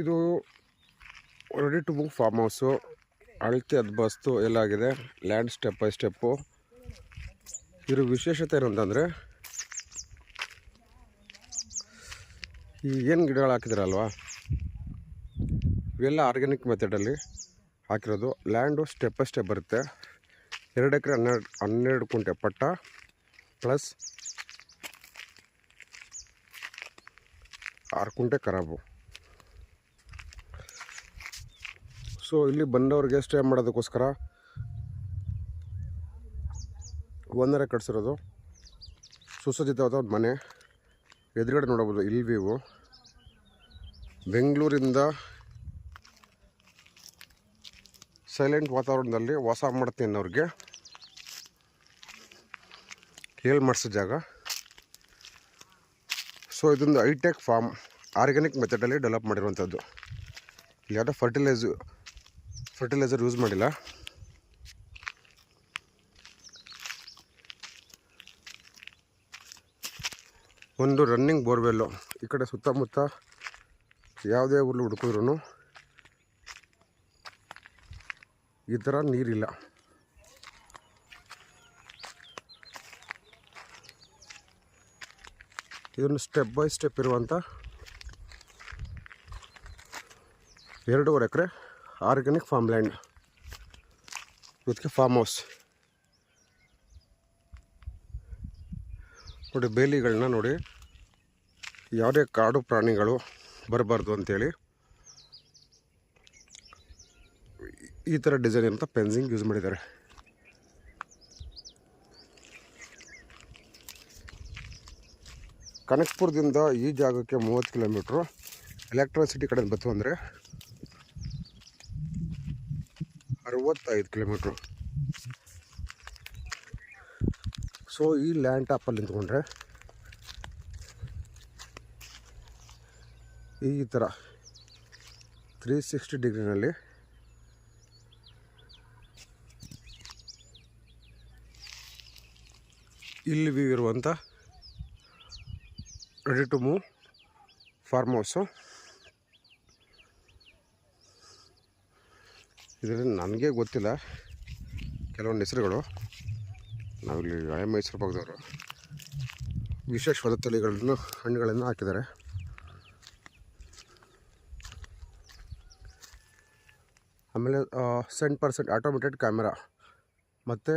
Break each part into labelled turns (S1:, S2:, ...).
S1: ಇದು ready to move farm house. ಅಳತೆ ಅದು ಬಸ್ತು ಎಲ್ಲ ಆಗಿದೆ. Land step by step. ಇದ್ರ ವಿಶೇಷತೆ ಏನಂತಂದರೆ ಈ ಏನು ಗಿಡಗಳು ಹಾಕಿದ್ರಲ್ವ ಇವೆಲ್ಲ ಆರ್ಗ್ಯಾನಿಕ್ ಮೆಥಡಲ್ಲಿ ಹಾಕಿರೋದು. ಲ್ಯಾಂಡು ಸ್ಟೆಪ್ ಬೈ ಸ್ಟೆಪ್ ಬರುತ್ತೆ. 2 ಎಕರೆ 12 ಕುಂಟೆ ಪಟ್ಟ ಪ್ಲಸ್ 6 ಕುಂಟೆ ಖರಾಬು. ಸೊ ಇಲ್ಲಿ ಬಂದವ್ರಿಗೆ ಸ್ಟೇ ಮಾಡೋದಕ್ಕೋಸ್ಕರ ಒಂದರ ಕಟ್ಸಿರೋದು. ಸುಸಜ್ಜಿತವಾದ ಒಂದು ಮನೆ. ಎದುರುಗಡೆ ನೋಡಬಹುದು ಇಲ್ಲಿ ವ್ಯೂ. ಬೆಂಗಳೂರಿಂದ ಸೈಲೆಂಟ್ ವಾತಾವರಣದಲ್ಲಿ ವಾಸ ಮಾಡ್ತೀನಿ ಅನ್ನೋರಿಗೆ ಹೇಳಿ ಮಾಡಿಸೋ ಜಾಗ. ಸೊ ಇದೊಂದು ಹೈಟೆಕ್ ಫಾರ್ಮ್, ಆರ್ಗ್ಯಾನಿಕ್ ಮೆಥಡಲ್ಲಿ ಡೆವಲಪ್ ಮಾಡಿರುವಂಥದ್ದು. ಯಾವುದೋ ಫರ್ಟಿಲೈಸರ್ ಯೂಸ್ ಮಾಡಿಲ್ಲ. ಒಂದು ರನ್ನಿಂಗ್ ಬೋರ್ವೆಲ್ಲು. ಈ ಕಡೆ ಸುತ್ತಮುತ್ತ ಯಾವುದೇ ಹುಲ್ಲು ಹುಡುಕಿದ್ರೂ ಈ ಥರ ನೀರಿಲ್ಲ. ಇದನ್ನು ಸ್ಟೆಪ್ ಬೈ ಸ್ಟೆಪ್ ಇರುವಂಥ 2.5 ಎಕರೆ ಆರ್ಗ್ಯಾನಿಕ್ ಫಾರ್ಮ್ ಲ್ಯಾಂಡ್ ಇದಕ್ಕೆ ಫಾರ್ಮ್ ಹೌಸ್. ನೋಡಿ ಬೇಲಿಗಳನ್ನ ನೋಡಿ, ಯಾವುದೇ ಕಾಡು ಪ್ರಾಣಿಗಳು ಬರಬಾರ್ದು ಅಂಥೇಳಿ ಈ ಥರ ಡಿಸೈನ್ ಅಂತ ಫೆನ್ಸಿಂಗ್ ಯೂಸ್ ಮಾಡಿದ್ದಾರೆ. ಕನಕಪುರದಿಂದ ಈ ಜಾಗಕ್ಕೆ 30 ಕಿಲೋಮೀಟ್ರು. ಎಲೆಕ್ಟ್ರಿಸಿಟಿ ಕಡೆ ಬಂತು ಅಂದರೆ 65 ಕಿಲೋಮೀಟ್ರು. ಸೊ ಈ ಲ್ಯಾಂಡ್ ಟಾಪಲ್ಲಿ ನಿಂತ್ಕೊಂಡ್ರೆ ಈ ಥರ 360 ಡಿಗ್ರಿನಲ್ಲಿ ಇಲ್ಲಿ ವ್ಯೂ ಇರುವಂಥ ready to move farm house. ಇದರಲ್ಲಿ ನನಗೆ ಗೊತ್ತಿಲ್ಲ ಕೆಲವೊಂದು ಹೆಸರುಗಳು. ನಾವಿಲ್ಲಿ ಹಳೆ ಮೈಸೂರು ಭಾಗದವರು ವಿಶೇಷವಾದ ತಳಿಗಳನ್ನು ಹಣ್ಣುಗಳನ್ನು ಹಾಕಿದ್ದಾರೆ. ಆಮೇಲೆ 100% ಆಟೋಮೇಟೆಡ್ ಕ್ಯಾಮೆರಾ ಮತ್ತು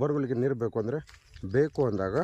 S1: ಬೋರ್ವೆಲ್ಗೆ ನೀರು ಬೇಕು ಅಂದಾಗ